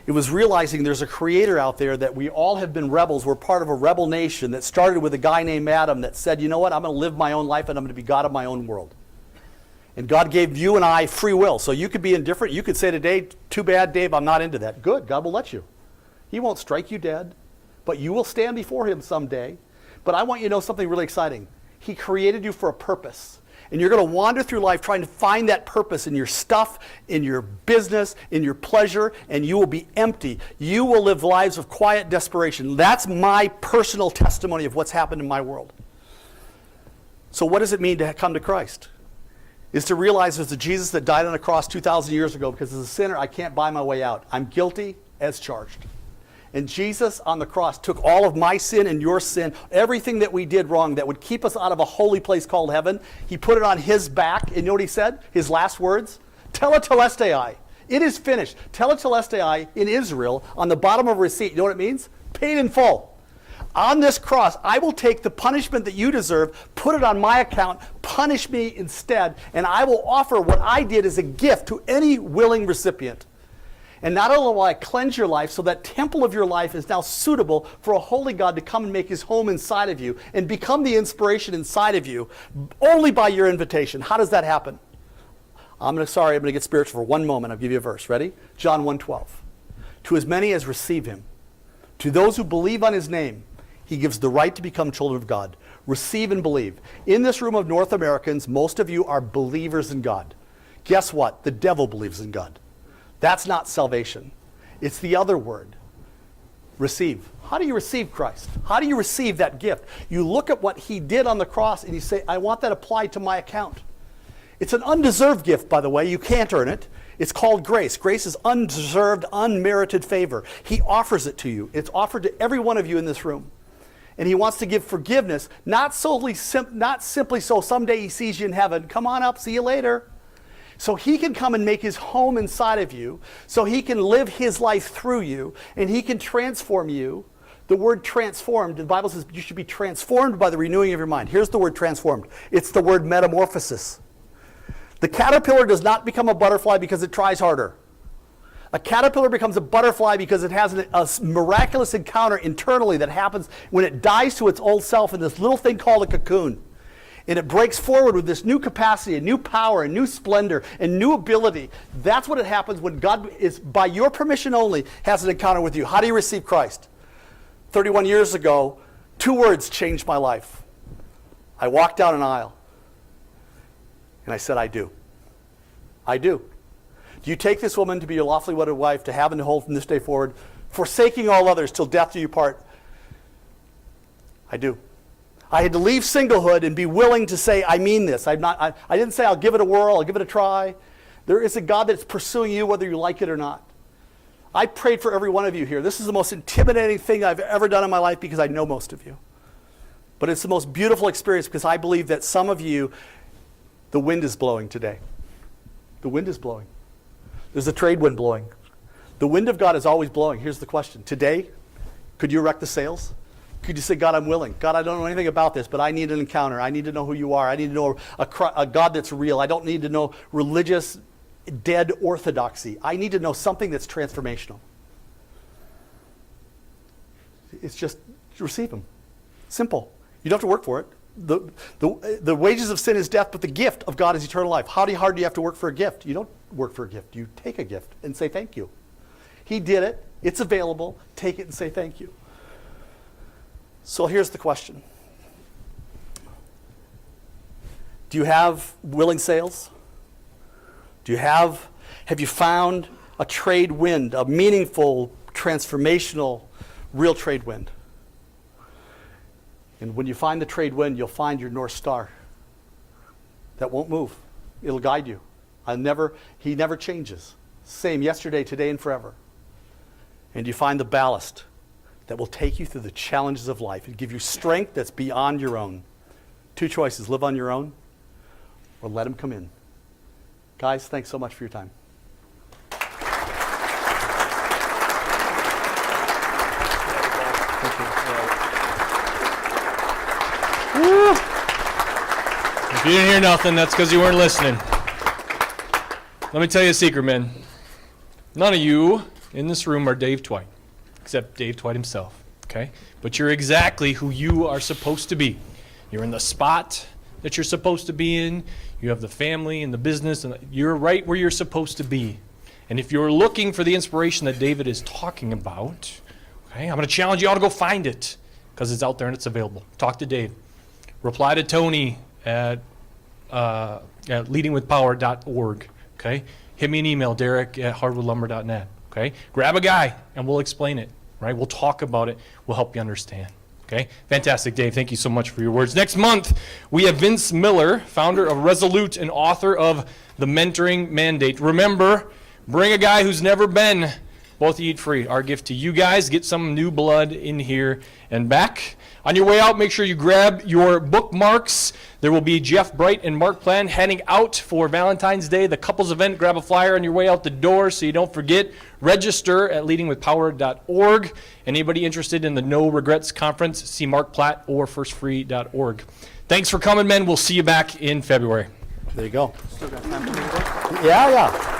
S2: It was realizing there's a creator out there, that we all have been rebels. We're part of a rebel nation that started with a guy named Adam that said, you know what, I'm going to live my own life and I'm going to be God of my own world. And God gave you and I free will. So you could be indifferent. You could say today, too bad, Dave, I'm not into that. Good, God will let you. He won't strike you dead, but you will stand before him someday. But I want you to know something really exciting. He created you for a purpose. And you're going to wander through life trying to find that purpose in your stuff, in your business, in your pleasure, and you will be empty. You will live lives of quiet desperation. That's my personal testimony of what's happened in my world. So what does it mean to come to Christ? Is to realize there's a Jesus that died on a cross 2,000 years ago, because as a sinner, I can't buy my way out. I'm guilty as charged. And Jesus on the cross took all of my sin and your sin, everything that we did wrong that would keep us out of a holy place called heaven. He put it on his back. And you know what he said? His last words? Tetelestai. It is finished. Tetelestai in Israel, on the bottom of a receipt. You know what it means? Paid in full. On this cross, I will take the punishment that you deserve, put it on my account, punish me instead, and I will offer what I did as a gift to any willing recipient. And not only will I cleanse your life so that temple of your life is now suitable for a holy God to come and make his home inside of you and become the inspiration inside of you only by your invitation. How does that happen? I'm going to get spiritual for one moment. I'll give you a verse. Ready? John 1:12. To as many as receive him, to those who believe on his name, he gives the right to become children of God. Receive and believe. In this room of North Americans, most of you are believers in God. Guess what? The devil believes in God. That's not salvation. It's the other word. Receive. How do you receive Christ? How do you receive that gift? You look at what he did on the cross and you say, I want that applied to my account. It's an undeserved gift, by the way. You can't earn it. It's called grace. Grace is undeserved, unmerited favor. He offers it to you. It's offered to every one of you in this room. And he wants to give forgiveness, not simply so someday he sees you in heaven. Come on up, see you later. So he can come and make his home inside of you, so he can live his life through you, and he can transform you. The word transformed, the Bible says you should be transformed by the renewing of your mind. Here's the word transformed. It's the word metamorphosis. The caterpillar does not become a butterfly because it tries harder. A caterpillar becomes a butterfly because it has a miraculous encounter internally that happens when it dies to its old self in this little thing called a cocoon. And it breaks forward with this new capacity, a new power, a new splendor, and new ability. That's what it happens when God is, by your permission only, has an encounter with you. How do you receive Christ? 31 years ago, 2 words changed my life. I walked down an aisle, and I said, I do. I do. Do you take this woman to be your lawfully wedded wife, to have and to hold from this day forward, forsaking all others till death do you part? I do. I had to leave singlehood and be willing to say, I mean this. I didn't say I'll give it a whirl, I'll give it a try. There is a God that's pursuing you whether you like it or not. I prayed for every one of you here. This is the most intimidating thing I've ever done in my life because I know most of you. But it's the most beautiful experience because I believe that some of you, the wind is blowing today. The wind is blowing. There's a trade wind blowing. The wind of God is always blowing. Here's the question. Today, could you wreck the sails? Could you say, God, I'm willing. God, I don't know anything about this, but I need an encounter. I need to know who you are. I need to know a God that's real. I don't need to know religious, dead orthodoxy. I need to know something that's transformational. It's just receive him. Simple. You don't have to work for it. The wages of sin is death, but the gift of God is eternal life. How hard do you have to work for a gift? You don't work for a gift. You take a gift and say thank you. He did it. It's available. Take it and say thank you. So here's the question. Do you have willing sails? Have you found a trade wind, a meaningful, transformational, real trade wind? And when you find the trade wind, you'll find your North Star. That won't move. It'll guide you. He never changes. Same yesterday, today, and forever. And you find the ballast that will take you through the challenges of life and give you strength that's beyond your own. Two choices, live on your own or let him come in. Guys, thanks so much for your time.
S1: If you didn't hear nothing, that's because you weren't listening. Let me tell you a secret, man. None of you in this room are Dave Twite, except Dave Twite himself, okay? But you're exactly who you are supposed to be. You're in the spot that you're supposed to be in. You have the family and the business, and you're right where you're supposed to be. And if you're looking for the inspiration that David is talking about, okay, I'm going to challenge you all to go find it because it's out there and it's available. Talk to Dave. Reply to Tony at leadingwithpower.org, okay? Hit me an email, derek@hardwoodlumber.net, okay? Grab a guy and we'll explain it, right? We'll talk about it. We'll help you understand, okay? Fantastic, Dave. Thank you so much for your words. Next month, we have Vince Miller, founder of Resolute and author of The Mentoring Mandate. Remember, bring a guy who's never been. Both eat free. Our gift to you guys. Get some new blood in here and back. On your way out, make sure you grab your bookmarks. There will be Jeff Bright and Mark Plan heading out for Valentine's Day, the couples event. Grab a flyer on your way out the door so you don't forget. Register at leadingwithpower.org. Anybody interested in the No Regrets Conference, see Mark Platt or firstfree.org. Thanks for coming, men. We'll see you back in February.
S2: There you go. Yeah.